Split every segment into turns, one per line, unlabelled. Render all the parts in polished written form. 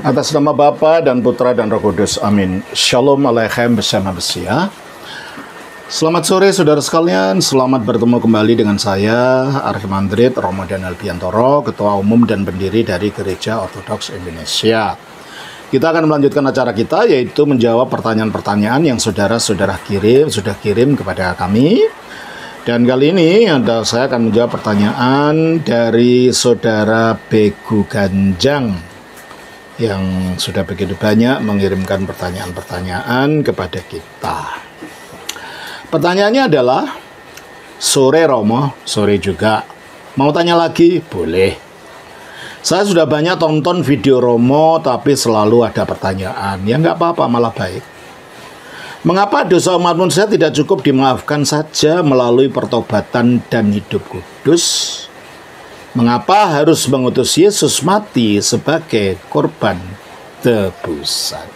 Atas nama Bapa dan Putra dan Roh Kudus, amin. Shalom Aleichem bersama Mesia. Selamat sore saudara sekalian, selamat bertemu kembali dengan saya, Archimandrit Romo Daniel Biantoro, Ketua Umum dan Pendiri dari Gereja Ortodoks Indonesia. Kita akan melanjutkan acara kita, yaitu menjawab pertanyaan-pertanyaan yang saudara-saudara sudah kirim kepada kami. Dan kali ini saya akan menjawab pertanyaan dari saudara Begu Ganjang yang sudah begitu banyak mengirimkan pertanyaan-pertanyaan kepada kita. Pertanyaannya adalah, sore Romo, sore juga. Mau tanya lagi? Boleh. Saya sudah banyak tonton video Romo, tapi selalu ada pertanyaan. Ya nggak apa-apa, malah baik. Mengapa dosa umat manusia tidak cukup dimaafkan saja melalui pertobatan dan hidup kudus? Mengapa harus mengutus Yesus mati sebagai korban tebusan?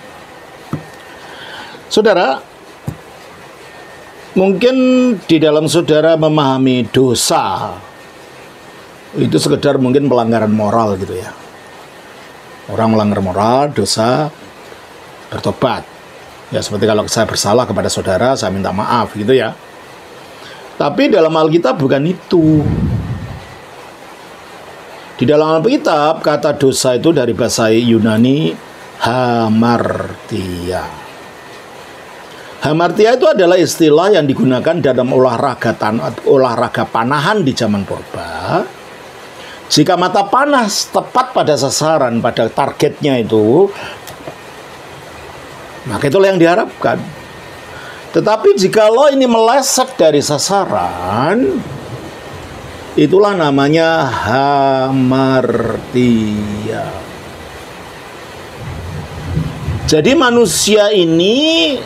Saudara, mungkin di dalam saudara memahami dosa itu sekedar mungkin pelanggaran moral gitu ya. Orang melanggar moral, dosa, bertobat. Ya seperti kalau saya bersalah kepada saudara, saya minta maaf gitu ya. Tapi dalam Alkitab bukan itu. Di dalam Alkitab, kata dosa itu dari bahasa Yunani hamartia. Hamartia itu adalah istilah yang digunakan dalam olahraga panahan di zaman purba. Jika mata panah tepat pada sasaran, pada targetnya itu, maka itulah yang diharapkan. Tetapi jikalau ini meleset dari sasaran, itulah namanya hamartia. Jadi manusia ini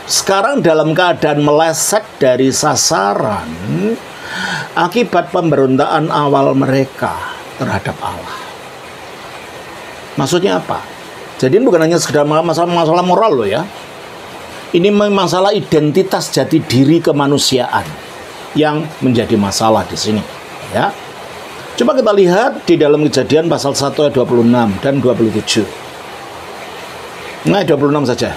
sekarang dalam keadaan meleset dari sasaran akibat pemberontakan awal mereka terhadap Allah. Maksudnya apa? Jadi ini bukan hanya sekedar masalah moral loh ya. Ini masalah identitas jati diri kemanusiaan yang menjadi masalah di sini ya. Coba kita lihat di dalam Kejadian pasal 1 ayat 26 dan 27. Nah, 26 saja.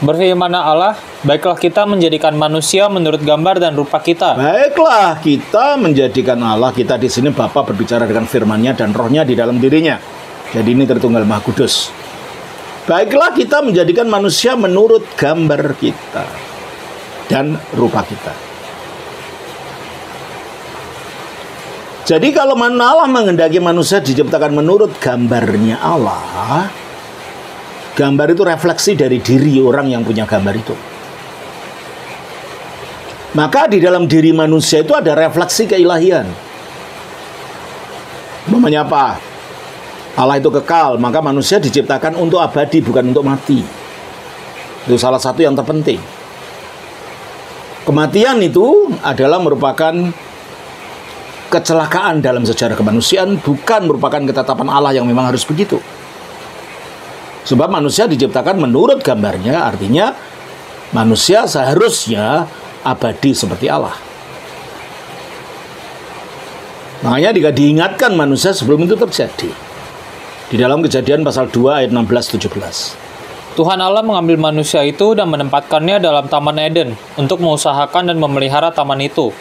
Berfirman Allah, baiklah kita menjadikan manusia menurut gambar dan rupa kita.
Baiklah kita menjadikan Allah, kita di sini Bapa berbicara dengan firman-Nya dan rohnya di dalam dirinya. Jadi ini Tritunggal Maha Kudus. Baiklah kita menjadikan manusia menurut gambar kita dan rupa kita. Jadi kalau Allah menghendaki manusia diciptakan menurut gambarnya Allah, gambar itu refleksi dari diri orang yang punya gambar itu. Maka di dalam diri manusia itu ada refleksi keilahian. Namanya apa? Allah itu kekal, maka manusia diciptakan untuk abadi, bukan untuk mati. Itu salah satu yang terpenting. Kematian itu adalah merupakan kecelakaan dalam sejarah kemanusiaan, bukan merupakan ketetapan Allah yang memang harus begitu. Sebab manusia diciptakan menurut gambarnya, artinya manusia seharusnya abadi seperti Allah. Makanya diingatkan manusia sebelum itu terjadi. Di dalam Kejadian pasal 2 ayat 16-17.
Tuhan Allah mengambil manusia itu dan menempatkannya dalam Taman Eden untuk mengusahakan dan memelihara taman itu.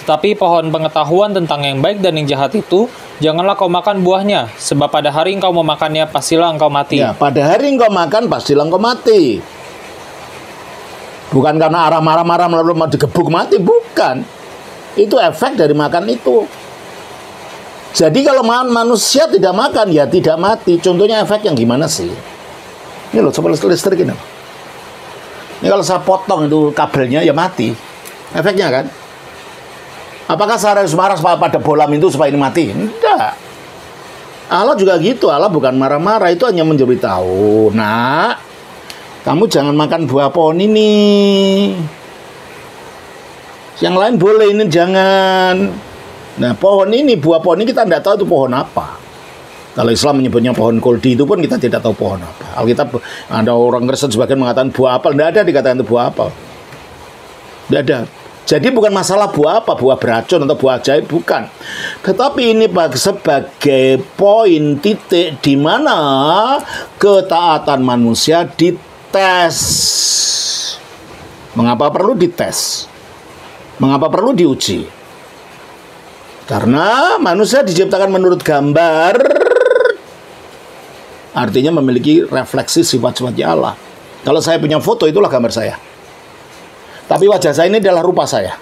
Tetapi pohon pengetahuan tentang yang baik dan yang jahat itu, janganlah kau makan buahnya, sebab pada hari engkau memakannya, pastilah engkau mati.
Ya, pada hari engkau makan, pastilah engkau mati. Bukan karena arah marah-marah lalu mau digebuk mati, bukan. Itu efek dari makan itu. Jadi kalau manusia tidak makan, ya tidak mati. Contohnya efek yang gimana sih? Ini loh, coba listrik ini. Ini kalau saya potong itu kabelnya, ya mati. Efeknya kan? Apakah saya harus marah pada bolam itu supaya ini mati? Tidak. Allah juga gitu. Allah bukan marah-marah. Itu hanya memberitahu. Nah, kamu jangan makan buah pohon ini. Yang lain boleh, ini jangan. Nah, pohon ini, buah pohon ini kita tidak tahu itu pohon apa. Kalau Islam menyebutnya pohon koldi, itu pun kita tidak tahu pohon apa. Alkitab, ada orang Kristen sebagian mengatakan buah apel. Tidak ada dikatakan itu buah apel. Tidak ada. Jadi bukan masalah buah apa, buah beracun atau buah ajaib, bukan. Tetapi ini sebagai poin titik di mana ketaatan manusia dites. Mengapa perlu dites? Mengapa perlu diuji? Karena manusia diciptakan menurut gambar, artinya memiliki refleksi sifat-sifatnya Allah. Kalau saya punya foto, itulah gambar saya. Tapi wajah saya ini adalah rupa saya.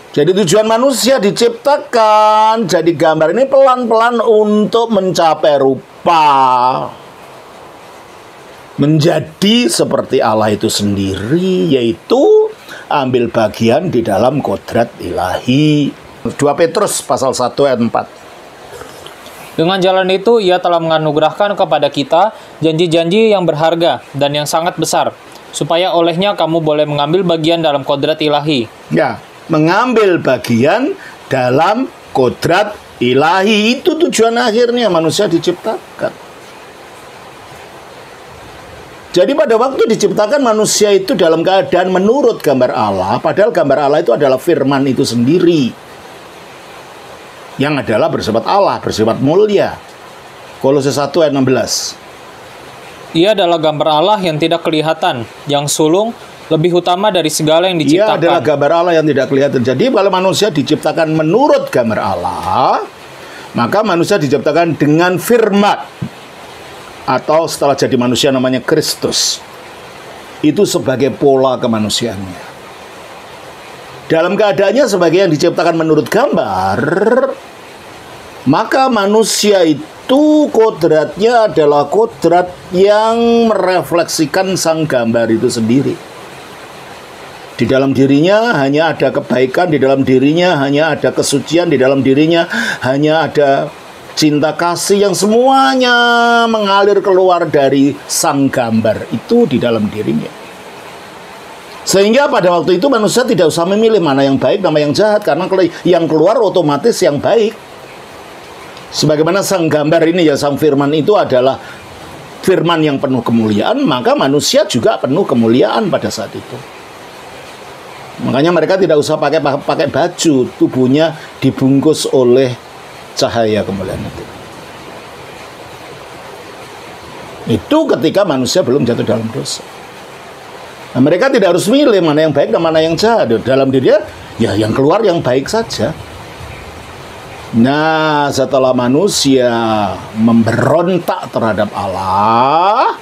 Jadi tujuan manusia diciptakan jadi gambar ini pelan-pelan untuk mencapai rupa. Menjadi seperti Allah itu sendiri, yaitu ambil bagian di dalam kodrat ilahi. 2 Petrus pasal 1 ayat 4.
Dengan jalan itu, ia telah menganugerahkan kepada kita janji-janji yang berharga dan yang sangat besar, supaya olehnya kamu boleh mengambil bagian dalam kodrat ilahi.
Ya, mengambil bagian dalam kodrat ilahi. Itu tujuan akhirnya manusia diciptakan. Jadi pada waktu diciptakan manusia itu dalam keadaan menurut gambar Allah, padahal gambar Allah itu adalah firman itu sendiri, yang adalah bersifat Allah, bersifat mulia. Kolose 1 ayat 16.
Ia adalah gambar Allah yang tidak kelihatan, yang sulung, lebih utama dari segala yang
Ia
diciptakan.
adalah gambar Allah yang tidak kelihatan. Jadi kalau manusia diciptakan menurut gambar Allah, maka manusia diciptakan dengan firman. Atau setelah jadi manusia namanya Kristus. Itu sebagai pola kemanusiaannya. Dalam keadaannya sebagai yang diciptakan menurut gambar, maka manusia itu kodratnya adalah kodrat yang merefleksikan sang gambar itu sendiri. Di dalam dirinya hanya ada kebaikan, di dalam dirinya hanya ada kesucian, di dalam dirinya hanya ada cinta kasih yang semuanya mengalir keluar dari sang gambar itu di dalam dirinya. Sehingga pada waktu itu manusia tidak usah memilih mana yang baik, mana yang jahat, karena yang keluar otomatis yang baik. Sebagaimana sang gambar ini ya, sang firman itu adalah firman yang penuh kemuliaan, maka manusia juga penuh kemuliaan pada saat itu. Makanya mereka tidak usah pakai baju, tubuhnya dibungkus oleh cahaya kemuliaan itu. Itu ketika manusia belum jatuh dalam dosa. Nah, mereka tidak harus milih mana yang baik dan mana yang jahat. Dalam dirinya, ya yang keluar yang baik saja. Nah, setelah manusia memberontak terhadap Allah,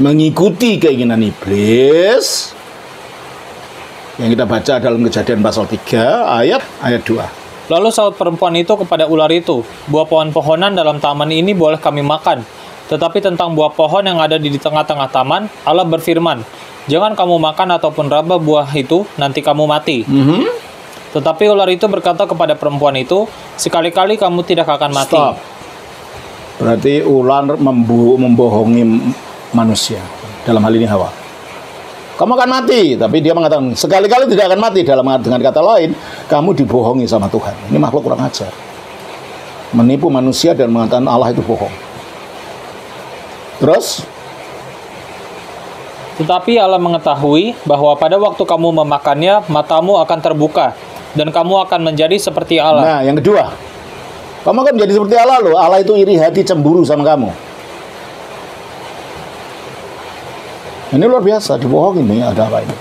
mengikuti keinginan iblis, yang kita baca dalam Kejadian pasal 3 ayat 2.
Lalu saut perempuan itu kepada ular itu, buah pohon-pohonan dalam taman ini boleh kami makan. Tetapi tentang buah pohon yang ada di tengah-tengah taman, Allah berfirman, jangan kamu makan ataupun raba buah itu, nanti kamu mati. Tetapi ular itu berkata kepada perempuan itu, sekali-kali kamu tidak akan mati.
Stop. Berarti ular membohongi manusia. Dalam hal ini Hawa. Kamu akan mati, tapi dia mengatakan sekali-kali tidak akan mati. Dengan kata lain, kamu dibohongi sama Tuhan. Ini makhluk kurang ajar, menipu manusia dan mengatakan Allah itu bohong. Terus,
tetapi Allah mengetahui bahwa pada waktu kamu memakannya, matamu akan terbuka dan kamu akan menjadi seperti Allah.
Nah, yang kedua, kamu akan menjadi seperti Allah loh. Allah itu iri hati, cemburu sama kamu. Ini luar biasa, dibohongin nih, ada apa ini?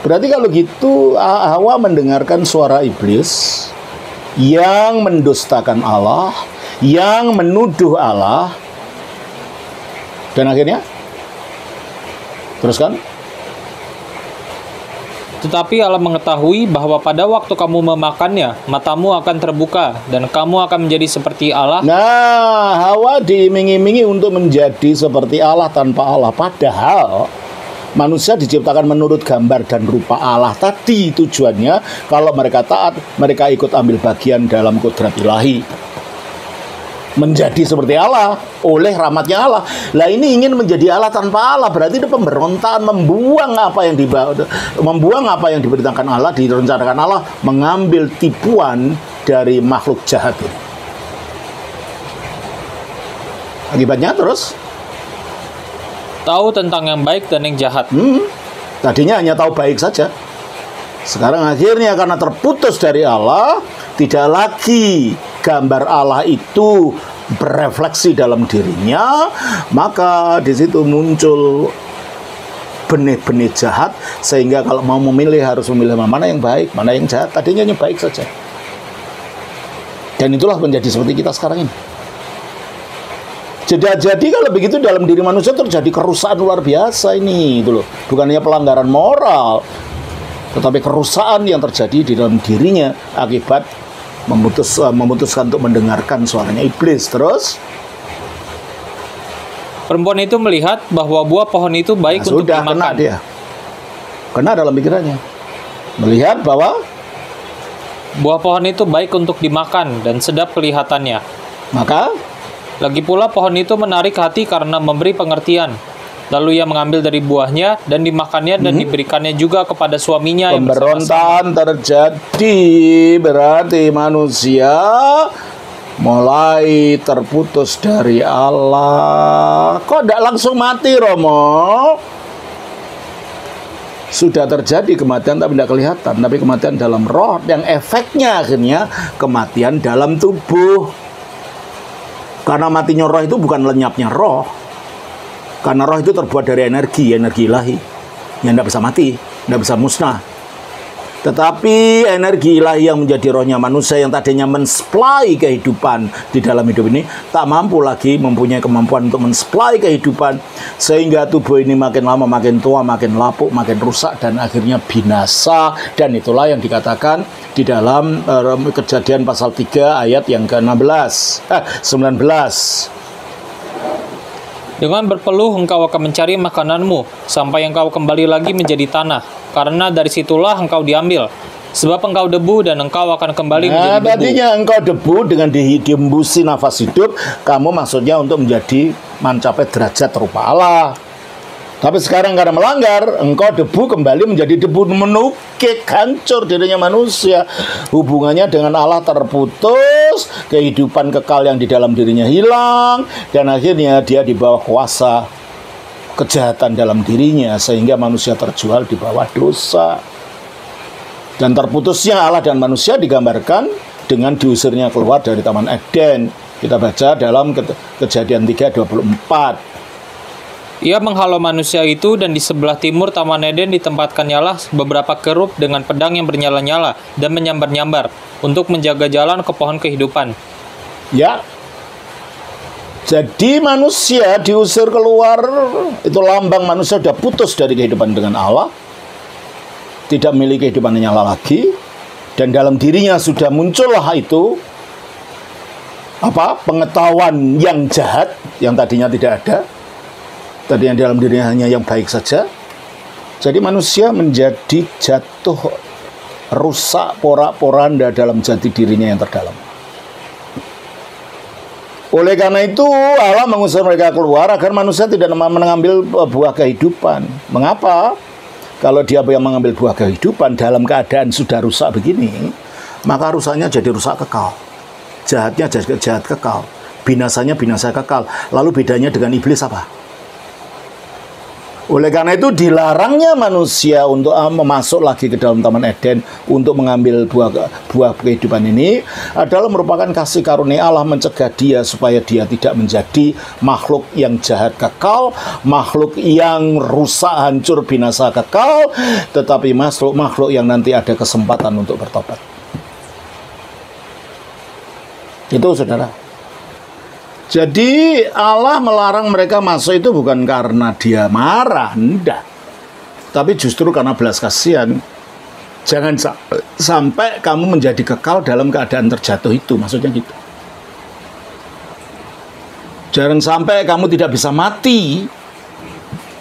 Berarti kalau gitu Hawa mendengarkan suara iblis yang mendustakan Allah, yang menuduh Allah, dan akhirnya teruskan.
Tetapi Allah mengetahui bahwa pada waktu kamu memakannya, matamu akan terbuka dan kamu akan menjadi seperti Allah.
Nah, Hawa diiming-imingi untuk menjadi seperti Allah tanpa Allah. Padahal manusia diciptakan menurut gambar dan rupa Allah. Tadi tujuannya kalau mereka taat, mereka ikut ambil bagian dalam kodrat ilahi. Menjadi seperti Allah oleh rahmatnya Allah. Lah ini ingin menjadi Allah tanpa Allah, berarti itu pemberontakan, membuang apa yang diberitakan Allah, direncanakan Allah, mengambil tipuan dari makhluk jahat ini. Akibatnya terus
tahu tentang yang baik dan yang jahat.
Tadinya hanya tahu baik saja. Sekarang akhirnya karena terputus dari Allah, tidak lagi gambar Allah itu berefleksi dalam dirinya, maka di situ muncul benih-benih jahat, sehingga kalau mau memilih harus memilih mana yang baik, mana yang jahat. Tadinya hanya baik saja. Dan itulah menjadi seperti kita sekarang ini. Jadi kalau begitu dalam diri manusia terjadi kerusakan luar biasa ini, itu loh. Bukan hanya pelanggaran moral, tetapi kerusakan yang terjadi di dalam dirinya akibat memutuskan untuk mendengarkan suaranya iblis. Terus
perempuan itu melihat bahwa buah pohon itu baik untuk
sudah
dimakan.
Kena dalam pikirannya. Melihat bahwa
buah pohon itu baik untuk dimakan dan sedap kelihatannya.
Maka
Lagi pula pohon itu menarik hati karena memberi pengertian. Lalu ia mengambil dari buahnya dan dimakannya dan diberikannya juga kepada suaminya yang
pemberontakan terjadi, berarti manusia mulai terputus dari Allah. Kok tidak langsung mati, Romo? Sudah terjadi kematian tapi tidak kelihatan, tapi kematian dalam roh yang efeknya akhirnya kematian dalam tubuh. Karena matinya roh itu bukan lenyapnya roh. Karena roh itu terbuat dari energi ilahi yang tidak bisa mati, tidak bisa musnah. Tetapi energi ilahi yang menjadi rohnya manusia yang tadinya mensuplai kehidupan di dalam hidup ini tak mampu lagi mempunyai kemampuan untuk mensuplai kehidupan, sehingga tubuh ini makin lama makin tua, makin lapuk, makin rusak dan akhirnya binasa. Dan itulah yang dikatakan di dalam Kejadian pasal 3 ayat yang ke-19.
Dengan berpeluh engkau akan mencari makananmu, sampai engkau kembali lagi menjadi tanah, karena dari situlah engkau diambil. Sebab engkau debu dan engkau akan kembali menjadi debu.
Tadinya engkau debu dengan dihembusi nafas hidup, kamu maksudnya untuk menjadi mencapai derajat rupa Allah. Tapi sekarang karena melanggar, engkau debu kembali menjadi debu, menukik, hancur dirinya manusia. Hubungannya dengan Allah terputus, kehidupan kekal yang di dalam dirinya hilang, dan akhirnya dia di bawah kuasa kejahatan dalam dirinya, sehingga manusia terjual di bawah dosa. Dan terputusnya Allah dan manusia digambarkan dengan diusirnya keluar dari Taman Eden. Kita baca dalam Kejadian 3:24.
Ia menghalau manusia itu, dan di sebelah timur Taman Eden ditempatkannya beberapa kerub dengan pedang yang bernyala-nyala dan menyambar-nyambar untuk menjaga jalan ke pohon kehidupan.
Ya, jadi manusia diusir keluar, itu lambang manusia sudah putus dari kehidupan dengan Allah, tidak memiliki kehidupan yang nyala lagi, dan dalam dirinya sudah muncullah itu pengetahuan yang jahat yang tadinya tidak ada. Tadi yang dalam dirinya hanya yang baik saja. Jadi manusia menjadi jatuh rusak porak-poranda dalam jati dirinya yang terdalam. Oleh karena itu Allah mengusir mereka keluar agar manusia tidak mengambil buah kehidupan. Mengapa? Kalau dia yang mengambil buah kehidupan dalam keadaan sudah rusak begini, maka rusaknya jadi rusak kekal. Jahatnya jadi jahat kekal. Binasanya binasa kekal. Lalu bedanya dengan iblis apa? Oleh karena itu dilarangnya manusia untuk masuk lagi ke dalam Taman Eden untuk mengambil buah kehidupan ini adalah merupakan kasih karunia Allah mencegah dia supaya dia tidak menjadi makhluk yang jahat kekal, makhluk yang rusak, hancur, binasa kekal, tetapi makhluk yang nanti ada kesempatan untuk bertobat. Itu saudara. Jadi Allah melarang mereka masuk itu bukan karena dia marah, enggak. Tapi justru karena belas kasihan. Jangan sampai kamu menjadi kekal dalam keadaan terjatuh itu, maksudnya gitu. Jangan sampai kamu tidak bisa mati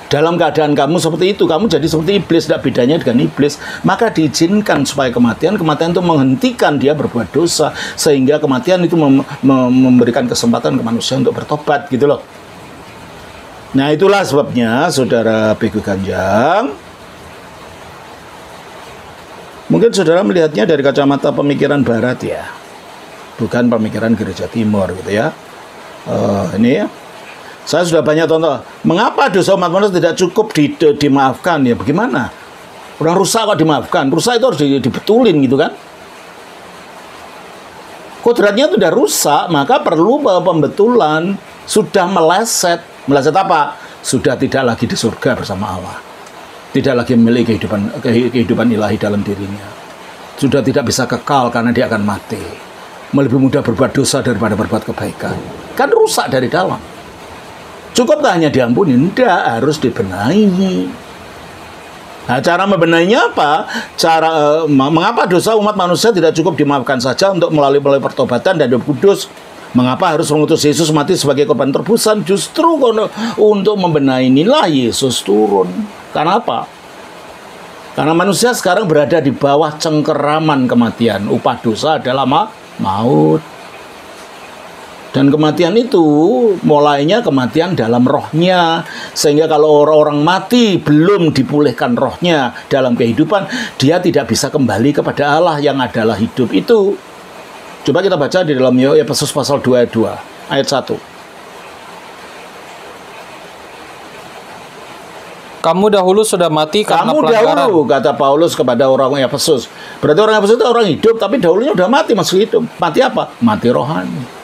dalam keadaan kamu seperti itu. Kamu jadi seperti iblis, tidak bedanya dengan iblis. Maka diizinkan supaya kematian itu menghentikan dia berbuat dosa, sehingga kematian itu memberikan kesempatan ke manusia untuk bertobat, gitu loh. Nah itulah sebabnya saudara Bego Ganjang, mungkin saudara melihatnya dari kacamata pemikiran barat ya, bukan pemikiran gereja timur gitu ya. Ini ya, Saya sudah banyak contoh. Mengapa dosa umat manusia tidak cukup dimaafkan? Ya bagaimana? Orang rusak kok dimaafkan? Rusak itu harus dibetulin gitu kan? Kodratnya itu sudah rusak, maka perlu pembetulan. Sudah meleset. Meleset apa? Sudah tidak lagi di surga bersama Allah. Tidak lagi memiliki kehidupan ilahi dalam dirinya. Sudah tidak bisa kekal karena dia akan mati. Lebih mudah berbuat dosa daripada berbuat kebaikan. Kan rusak dari dalam. Cukup tak hanya diampuni? Tidak, harus dibenahi. Nah, cara membenahinya apa? Mengapa dosa umat manusia tidak cukup dimaafkan saja untuk melalui pertobatan dan hidup kudus? Mengapa harus mengutus Yesus mati sebagai korban tebusan? Justru untuk membenahi inilah Yesus turun. Karena apa? Karena manusia sekarang berada di bawah cengkeraman kematian. Upah dosa adalah maut. Dan kematian itu mulainya kematian dalam rohnya. Sehingga kalau orang mati belum dipulihkan rohnya dalam kehidupan, dia tidak bisa kembali kepada Allah yang adalah hidup itu. Coba kita baca di dalam Efesus pasal 2 ayat 1.
Kamu dahulu sudah mati karena pelanggaran.
Kamu dahulu, kata Paulus kepada orang Efesus. Berarti orang Efesus itu orang hidup, tapi dahulunya udah mati, masih hidup. Mati apa? Mati rohani.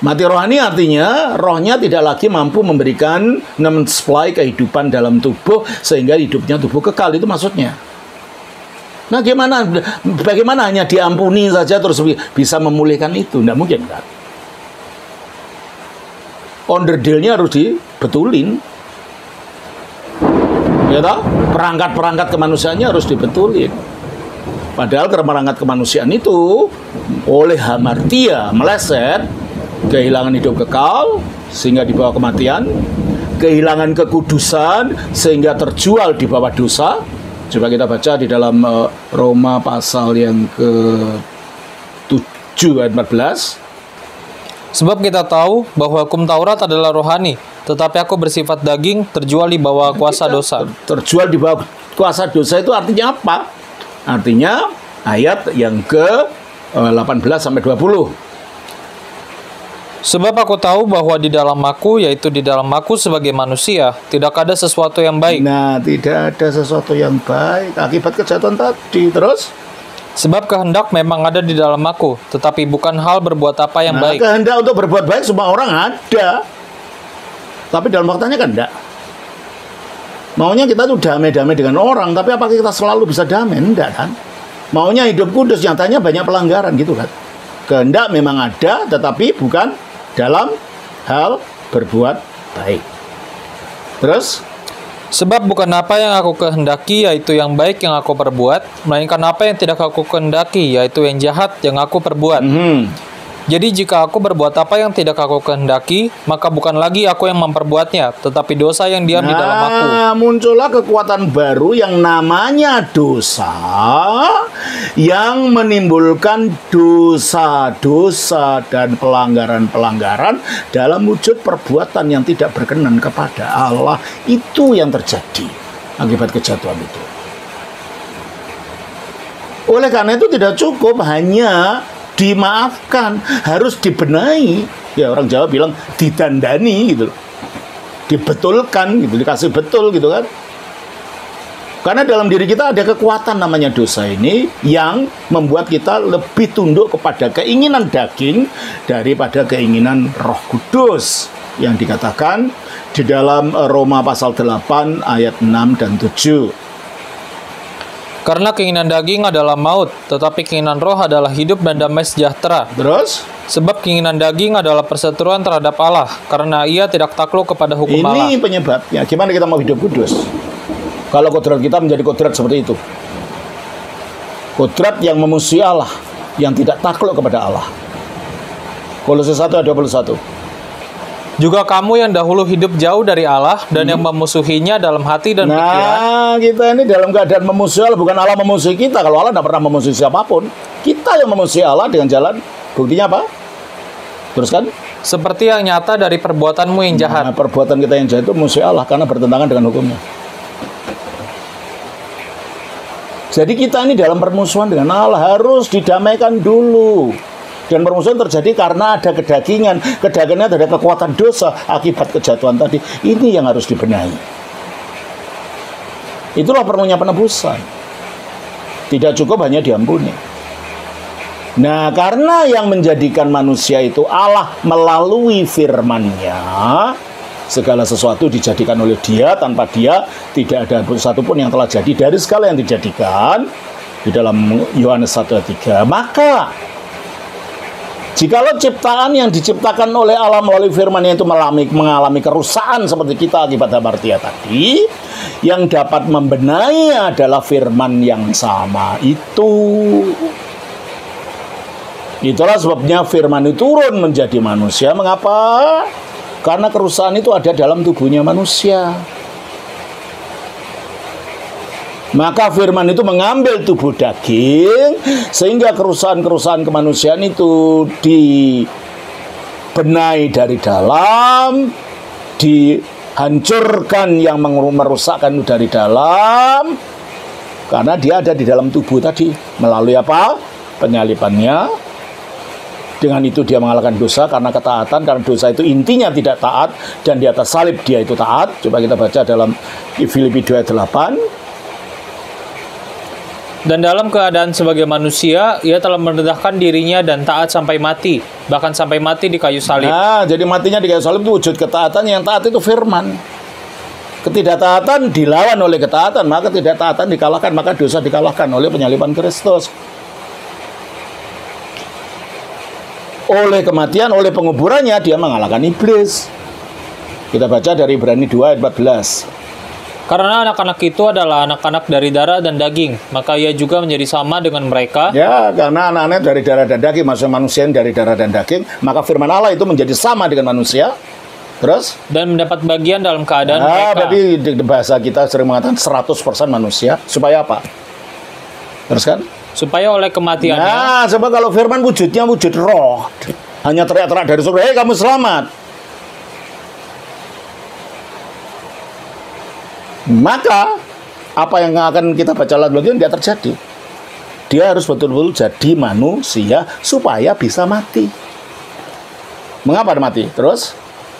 Mati rohani artinya rohnya tidak lagi mampu memberikan, mensuplai kehidupan dalam tubuh sehingga hidupnya tubuh kekal. Itu maksudnya. Nah, bagaimana hanya diampuni saja terus bisa memulihkan itu? Tidak mungkin kan? Onderdilnya harus dibetulin. Ya toh? Perangkat-perangkat kemanusiaannya harus dibetulin. Padahal perangkat kemanusiaan itu oleh hamartia meleset, kehilangan hidup kekal sehingga dibawa kematian, kehilangan kekudusan sehingga terjual di bawah dosa. Coba kita baca di dalam Roma pasal yang ke-7 ayat 14.
Sebab kita tahu bahwa hukum Taurat adalah rohani, tetapi aku bersifat daging, terjual di bawah kuasa dosa.
Terjual di bawah kuasa dosa itu artinya apa? Artinya ayat yang ke-18 sampai 20.
Sebab aku tahu bahwa di dalam aku, yaitu di dalam aku sebagai manusia, tidak ada sesuatu yang baik.
Nah, tidak ada sesuatu yang baik akibat kejahatan tadi. Terus?
Sebab kehendak memang ada di dalam aku, tetapi bukan hal berbuat apa yang baik.
Kehendak untuk berbuat baik semua orang ada. Tapi dalam faktanya kan enggak. Maunya kita tuh damai-damai dengan orang, tapi apakah kita selalu bisa damai? Enggak kan? Maunya hidup kudus, nyatanya banyak pelanggaran gitu kan. Kehendak memang ada, tetapi bukan dalam hal berbuat baik. Terus?
Sebab bukan apa yang aku kehendaki, yaitu yang baik yang aku perbuat, melainkan apa yang tidak aku kehendaki, yaitu yang jahat yang aku perbuat. Jadi jika aku berbuat apa yang tidak aku kehendaki, maka bukan lagi aku yang memperbuatnya, tetapi dosa yang diam di dalam aku.
Muncullah kekuatan baru yang namanya dosa, yang menimbulkan dosa-dosa dan pelanggaran-pelanggaran dalam wujud perbuatan yang tidak berkenan kepada Allah. Itu yang terjadi akibat kejatuhan itu. Oleh karena itu tidak cukup hanya dimaafkan, harus dibenahi. Ya, orang Jawa bilang didandani gitu loh. Dibetulkan gitu, dikasih betul gitu kan. Karena dalam diri kita ada kekuatan namanya dosa ini yang membuat kita lebih tunduk kepada keinginan daging daripada keinginan Roh Kudus yang dikatakan di dalam Roma pasal 8 ayat 6 dan 7.
Karena keinginan daging adalah maut, tetapi keinginan roh adalah hidup dan damai sejahtera.
Terus?
Sebab keinginan daging adalah perseteruan terhadap Allah, karena ia tidak takluk kepada hukum Allah.
Ini penyebabnya. Gimana kita mau hidup kudus? Kalau kodrat kita menjadi kodrat seperti itu. Kodrat yang memusuhi Allah, yang tidak takluk kepada Allah. Kolose 1 ayat 21.
Juga kamu yang dahulu hidup jauh dari Allah dan yang memusuhinya dalam hati dan pikiran.
Nah, kita ini dalam keadaan memusuhi Allah, bukan Allah memusuhi kita. Kalau Allah tidak pernah memusuhi siapapun. Kita yang memusuhi Allah dengan jalan. Buktinya apa? Teruskan.
Seperti yang nyata dari perbuatanmu yang jahat.
Nah, perbuatan kita yang jahat itu memusuhi Allah karena bertentangan dengan hukumnya. Jadi kita ini dalam permusuhan dengan Allah harus didamaikan dulu. Dan permusuhan terjadi karena ada kedagingan. Kedagingan ada kekuatan dosa akibat kejatuhan tadi. Ini yang harus dibenahi. Itulah perlunya penebusan. Tidak cukup hanya diampuni. Nah, karena yang menjadikan manusia itu Allah melalui firman-Nya, segala sesuatu dijadikan oleh Dia, tanpa Dia tidak ada satupun yang telah jadi dari segala yang dijadikan. Di dalam Yohanes 1 ayat 3. Maka jikalau ciptaan yang diciptakan oleh Allah melalui firman-Nya itu mengalami kerusakan seperti kita akibat hamartia tadi, yang dapat membenahi adalah firman yang sama itu. Itulah sebabnya firman itu turun menjadi manusia. Mengapa? Karena kerusakan itu ada dalam tubuhnya manusia. Maka firman itu mengambil tubuh daging, sehingga kerusakan-kerusakan kemanusiaan itu dibenahi dari dalam, dihancurkan yang merusakkan itu dari dalam, karena dia ada di dalam tubuh tadi. Melalui apa? Penyalipannya. Dengan itu dia mengalahkan dosa karena ketaatan, karena dosa itu intinya tidak taat, dan di atas salib dia itu taat. Coba kita baca dalam Filipi 2 ayat 8.
Dan dalam keadaan sebagai manusia, ia telah merendahkan dirinya dan taat sampai mati, bahkan sampai mati di kayu salib.
Nah, jadi matinya di kayu salib itu wujud ketaatan. Yang taat itu firman. Ketidaktaatan dilawan oleh ketaatan, maka ketidaktaatan dikalahkan, maka dosa dikalahkan oleh penyaliban Kristus. Oleh kematian, oleh penguburannya, dia mengalahkan iblis. Kita baca dari Ibrani 2 ayat 14.
Karena anak-anak itu adalah anak-anak dari darah dan daging, maka ia juga menjadi sama dengan mereka.
Ya, karena anak-anak dari darah dan daging, maksudnya manusia yang dari darah dan daging, maka firman Allah itu menjadi sama dengan manusia. Terus?
Dan mendapat bagian dalam keadaan mereka.
Berarti di bahasa kita sering mengatakan 100% manusia. Supaya apa? Terus kan?
Supaya oleh kematiannya.
Nah, sebab kalau firman wujudnya wujud roh. Hanya teriak-teriak dari surga, "Hei, kamu selamat." Maka apa yang akan kita baca lagi tidak terjadi. Dia harus betul-betul jadi manusia supaya bisa mati. Mengapa dia mati? Terus?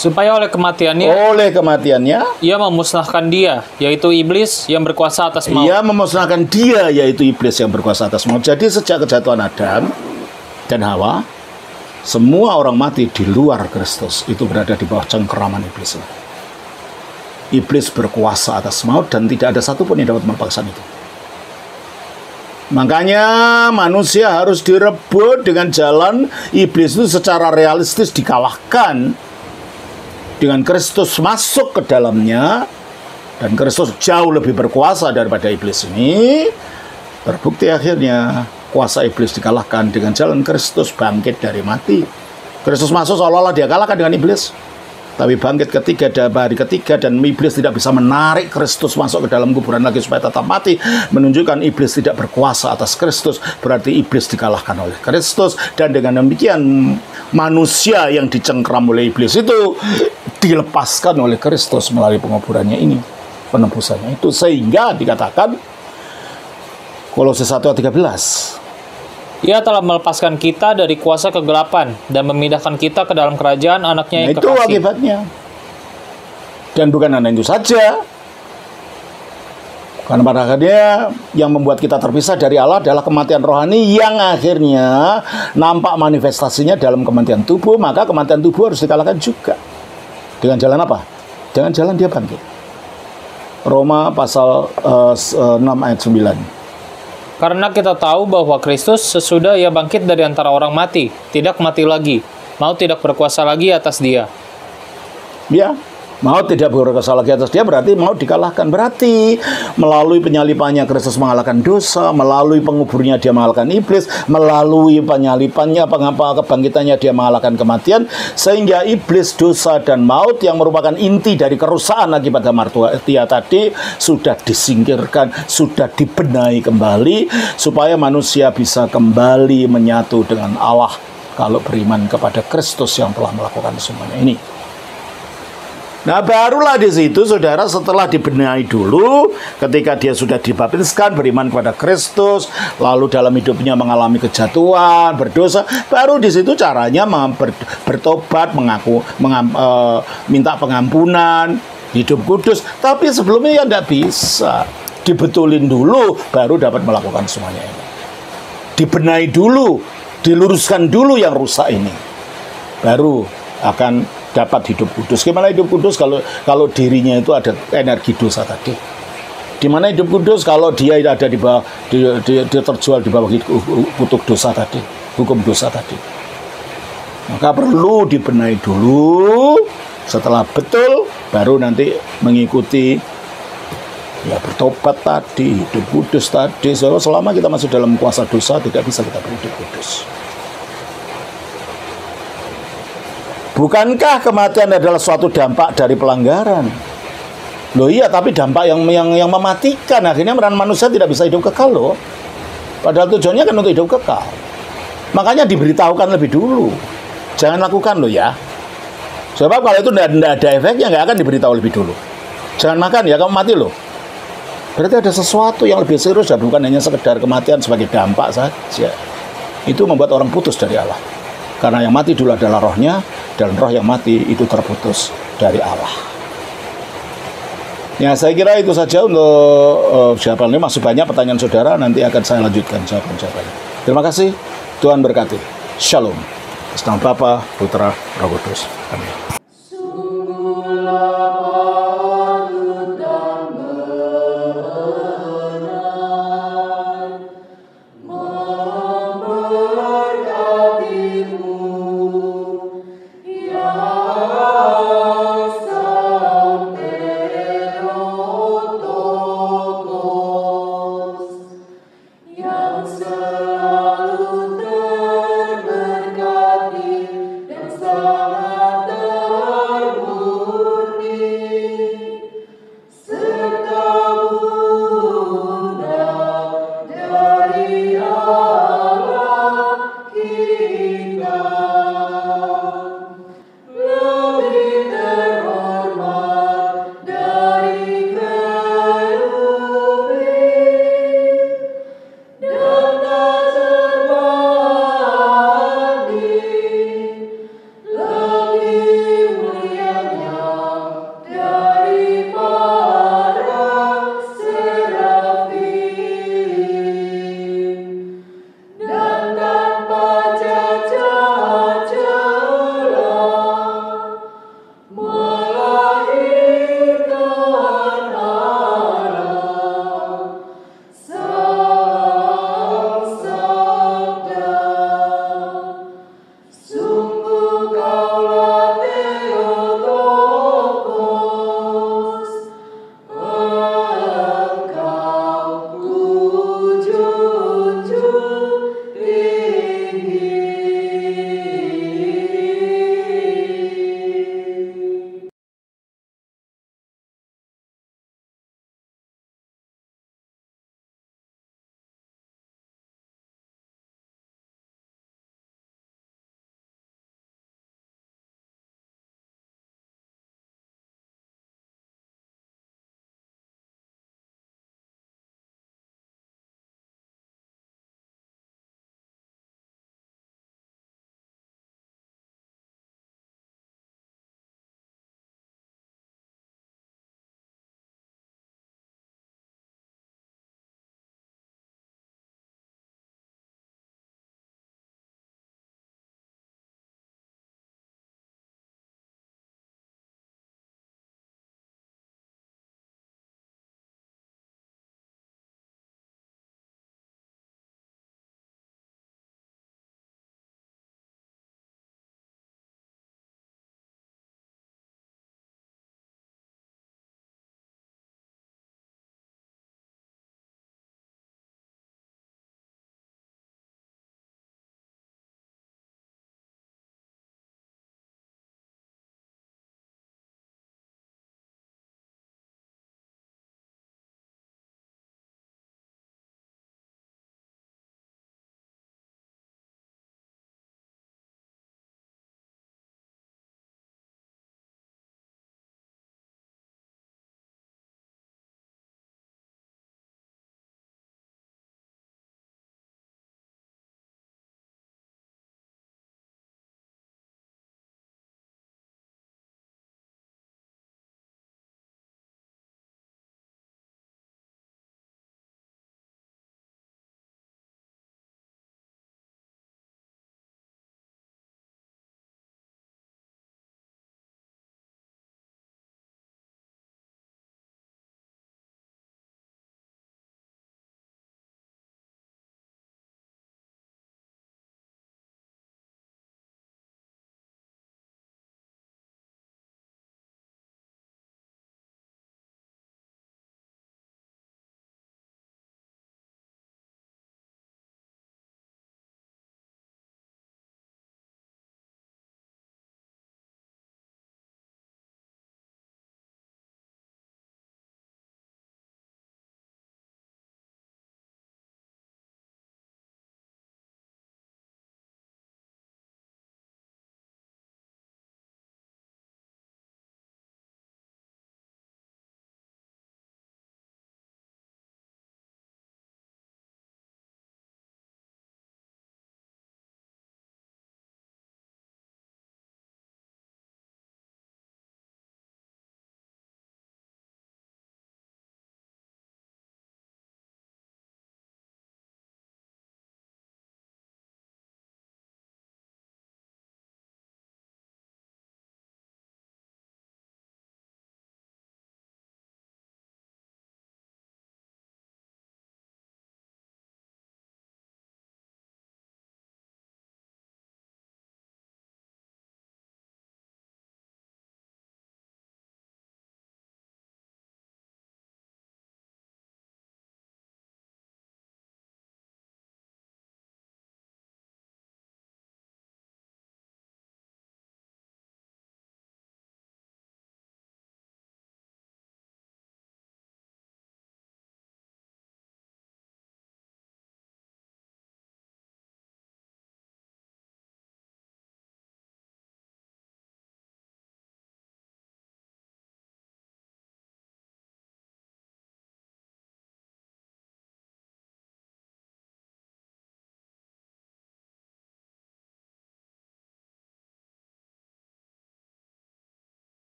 Supaya oleh kematiannya
ia
memusnahkan dia, yaitu iblis yang berkuasa atas maut.
Ia memusnahkan dia, yaitu iblis yang berkuasa atas maut. Jadi sejak kejatuhan Adam dan Hawa, semua orang mati di luar Kristus itu berada di bawah cengkeraman iblis. Iblis berkuasa atas maut dan tidak ada satupun yang dapat melepaskan itu. Makanya manusia harus direbut dengan jalan iblis itu secara realistis dikalahkan dengan Kristus masuk ke dalamnya, dan Kristus jauh lebih berkuasa daripada iblis ini. Terbukti akhirnya kuasa iblis dikalahkan dengan jalan Kristus bangkit dari mati. Kristus masuk seolah-olah dia kalahkan dengan iblis. Tapi bangkit hari ketiga, dan iblis tidak bisa menarik Kristus masuk ke dalam kuburan lagi supaya tetap mati, menunjukkan iblis tidak berkuasa atas Kristus. Berarti iblis dikalahkan oleh Kristus, dan dengan demikian manusia yang dicengkram oleh iblis itu dilepaskan oleh Kristus melalui penguburannya ini, penebusannya itu, sehingga dikatakan Kolose 1 ayat 13.
Ia telah melepaskan kita dari kuasa kegelapan dan memindahkan kita ke dalam kerajaan anaknya yang kekasih.
Itu akibatnya. Dan bukan hanya itu saja. Karena pada akhirnya yang membuat kita terpisah dari Allah adalah kematian rohani yang akhirnya nampak manifestasinya dalam kematian tubuh. Maka kematian tubuh harus dikalahkan juga. Dengan jalan apa? Dengan jalan dia bangkit. Roma pasal 6 ayat 9.
Karena kita tahu bahwa Kristus sesudah ia bangkit dari antara orang mati, tidak mati lagi, maut tidak berkuasa lagi atas dia.
Ya, maut tidak berkuasa lagi atas dia, berarti maut dikalahkan. Berarti melalui penyalipannya Kristus mengalahkan dosa, melalui penguburnya dia mengalahkan iblis, melalui penyalipannya, kebangkitannya dia mengalahkan kematian, sehingga iblis, dosa, dan maut yang merupakan inti dari kerusakan akibat hamartia tadi sudah disingkirkan, sudah dibenahi kembali, supaya manusia bisa kembali menyatu dengan Allah kalau beriman kepada Kristus yang telah melakukan semuanya ini. Nah, barulah di situ saudara setelah dibenahi dulu, ketika dia sudah dibaptiskan, beriman kepada Kristus, lalu dalam hidupnya mengalami kejatuhan, berdosa, baru di situ caranya bertobat, minta pengampunan, hidup kudus. Tapi sebelumnya ya tidak bisa. Dibetulin dulu, baru dapat melakukan semuanya ini. Dibenahi dulu, diluruskan dulu yang rusak ini, baru akan dapat hidup kudus. Gimana hidup kudus kalau dirinya itu ada energi dosa tadi? Di mana hidup kudus kalau dia ada di bawah, dia terjual di bawah kutuk dosa tadi, hukum dosa tadi. Maka perlu dibenahi dulu. Setelah betul, baru nanti mengikuti ya bertobat tadi, hidup kudus tadi. So, selama kita masih dalam kuasa dosa, tidak bisa kita berhidup kudus. Bukankah kematian adalah suatu dampak dari pelanggaran? Loh iya, tapi dampak yang mematikan. Akhirnya manusia tidak bisa hidup kekal loh. Padahal tujuannya kan untuk hidup kekal. Makanya diberitahukan lebih dulu. Jangan lakukan loh ya. Sebab kalau itu tidak ada efeknya, nggak akan diberitahu lebih dulu. Jangan makan ya, kamu mati loh. Berarti ada sesuatu yang lebih serius dan bukan hanya sekedar kematian sebagai dampak saja. Itu membuat orang putus dari Allah. Karena yang mati dulu adalah rohnya, dan roh yang mati itu terputus dari Allah. Ya, saya kira itu saja untuk jawaban ini. Masih banyak pertanyaan saudara, nanti akan saya lanjutkan jawaban-jawabannya. Terima kasih, Tuhan berkati. Shalom. Atas nama Bapa, Putra, Roh Kudus. Amin.